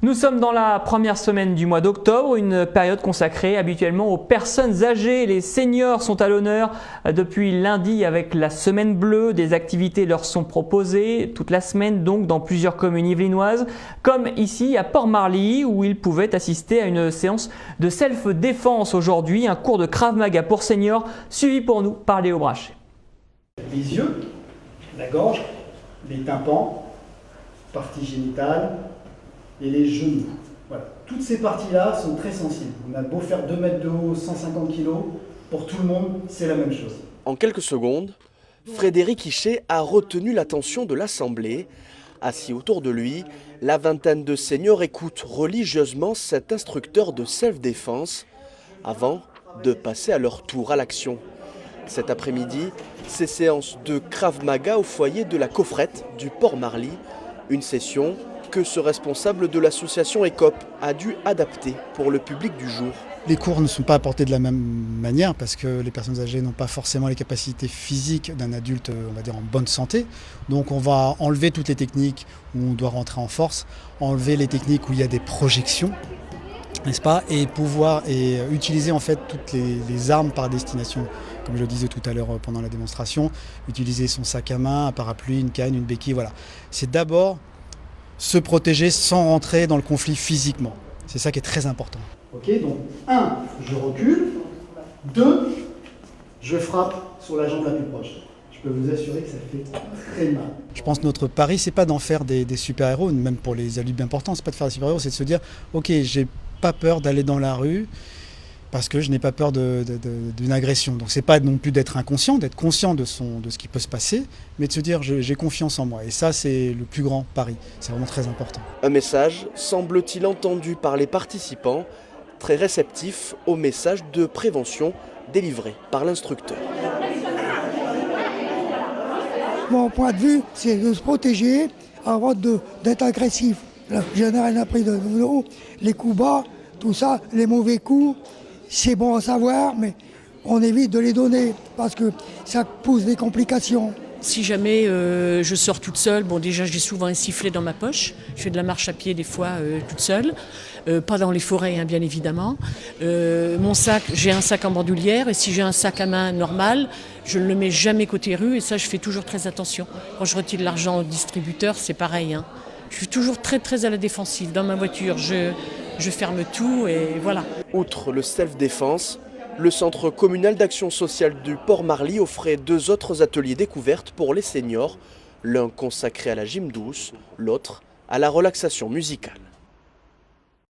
Nous sommes dans la première semaine du mois d'octobre, une période consacrée habituellement aux personnes âgées. Les seniors sont à l'honneur depuis lundi avec la semaine bleue. Des activités leur sont proposées toute la semaine donc dans plusieurs communes yvelinoises, comme ici à Port-Marly où ils pouvaient assister à une séance de self-défense aujourd'hui, un cours de Krav Maga pour seniors suivi pour nous par Léo Brachet. Les yeux, la gorge, les tympans, partie génitale et les genoux. Voilà. Toutes ces parties-là sont très sensibles. On a beau faire 2 mètres de haut, 150 kg, pour tout le monde, c'est la même chose. En quelques secondes, Frédéric Hichet a retenu l'attention de l'Assemblée. Assis autour de lui, la vingtaine de seniors écoutent religieusement cet instructeur de self-défense avant de passer à leur tour à l'action. Cet après-midi, ces séances de Krav Maga au foyer de la Coffrette du Port-Marly, une session que ce responsable de l'association ECOP a dû adapter pour le public du jour. Les cours ne sont pas apportés de la même manière parce que les personnes âgées n'ont pas forcément les capacités physiques d'un adulte, on va dire, en bonne santé. Donc on va enlever toutes les techniques où on doit rentrer en force, enlever les techniques où il y a des projections, n'est-ce pas, et pouvoir utiliser en fait toutes les armes par destination. Comme je le disais tout à l'heure pendant la démonstration, utiliser son sac à main, un parapluie, une canne, une béquille, voilà. C'est d'abord se protéger sans rentrer dans le conflit physiquement. C'est ça qui est très important. Ok, donc 1, je recule. 2, je frappe sur la jambe la plus proche. Je peux vous assurer que ça fait très mal. Je pense que notre pari, c'est pas d'en faire des super-héros, même pour les adultes bien portants, c'est pas de faire des super-héros, c'est de se dire, ok, j'ai pas peur d'aller dans la rue, parce que je n'ai pas peur d'une agression. Donc c'est pas non plus d'être inconscient, d'être conscient de ce qui peut se passer, mais de se dire j'ai confiance en moi. Et ça, c'est le plus grand pari. C'est vraiment très important. Un message, semble-t-il, entendu par les participants, très réceptif au message de prévention délivré par l'instructeur. Mon point de vue, c'est de se protéger avant d'être agressif. La générale a pris de l'eau, les coups bas, tout ça, les mauvais coups. C'est bon à savoir, mais on évite de les donner parce que ça pousse des complications. Si jamais je sors toute seule, bon déjà j'ai souvent un sifflet dans ma poche, je fais de la marche à pied des fois toute seule, pas dans les forêts hein, bien évidemment. Mon sac, j'ai un sac en bandoulière et si j'ai un sac à main normal, je ne le mets jamais côté rue et ça je fais toujours très attention. Quand je retire l'argent au distributeur, c'est pareil. Hein. Je suis toujours très à la défensive. Dans ma voiture, je ferme tout et voilà. Outre le self-défense, le Centre communal d'action sociale du Port-Marly offrait 2 autres ateliers découvertes pour les seniors, l'un consacré à la gym douce, l'autre à la relaxation musicale.